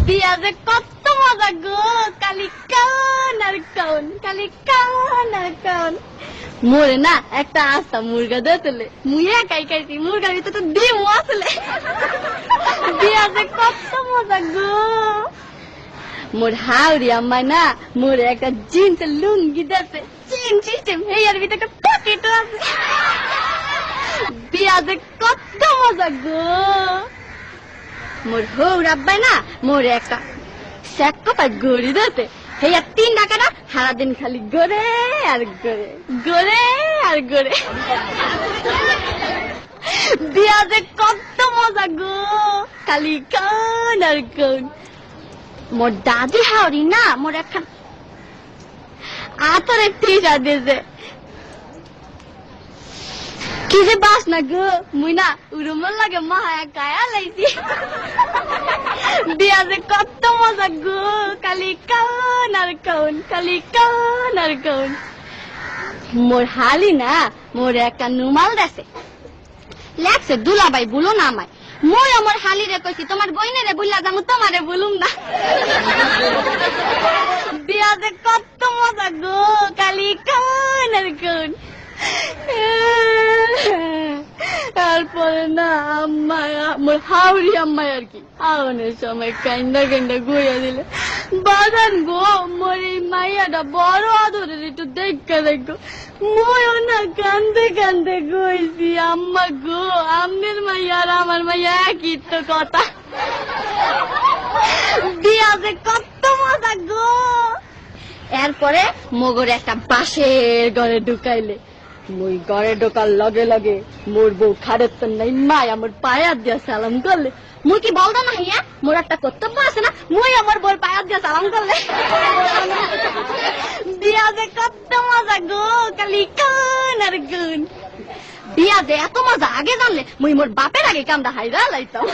বিয়া যে কত মজা গো, কালি কান আর কান, কালি কান আর কান। মোরে না একটা আস্তা মুরগা দিতেলে, মুই একাই খাইছি, মুরগার ভিতরে তো ডিম আসলে। বিয়া যে কত মজা গো। মোর হাওড়ি আম্মা না মোরে একটা জিন্সের লুঙ্গি দিতে, চেন সিস্টেম, এর ভিতরে একটা পকেটও আছে। বিয়া যে কত মজা গো। মোর হৌর আব্বাই না মোরে একটা স্যাক কপায় গড়ি দিতে, হেয়া 3 টাকাটা সারাদিন খালি গড়ে আর গড়ে, গড়ে আর গড়ে। বিয়া যে কত মজা গো, খালি কান আর কান। মোর দাদি হাওড়ি না মোর একখান আতরের টিসা দিয়েছে, কি যে বাস না গো, মুই না উড়ুমল লাগে মহা গায়া লাইছি। বিয়া যে কত মজা গো, খালি কান আর কান, খালি কান আর কান। মোর হালি না মোর একটা নুমাল দেছে, লেখছে দুলাবাই বলো না আমায়। মই আমার হালি রে কইছি তোমার বইনে রে বুঝলা যাবো, তোমারে বলুম না। বিয়া যে কত মজা গো, খালি কান আর কান। তারপরে না আম্মা মোর হাওড়ি আম্মাই আর কি আওনের সময় কান্দা কান্দা গুইয়া দিলে, বাগান গো মোর এই মাইয়াটা বড় আদরের, একটু দেখা দেখো। ময়ও না কান্দে কান্দে গইছি, আম্মা গো আমনের মাইয়া আর আমার মাইয়া একই তো কথা। বিয়া যে কত মজা গো। এরপরে মগর একটা বাঁশের ঘরে ঢুকাইলে, মুই ঘরে ঢোকার লগে লগে মোর বউ খাড়ের তো নাই মাই আমার পায়াত দিয়া সালাম করলে। মুই কি বলতো না হিয়া মোর একটা কর্তব্য আছে না, মুই আমার বউর পায়াত দিয়া সালাম করলে। বিয়া যে কত মজা গো, খালি কান আর কান। বিয়া যে এত মজা আগে জানলে মুই মোর বাপের আগে কামটা হাইরা লাইতাম।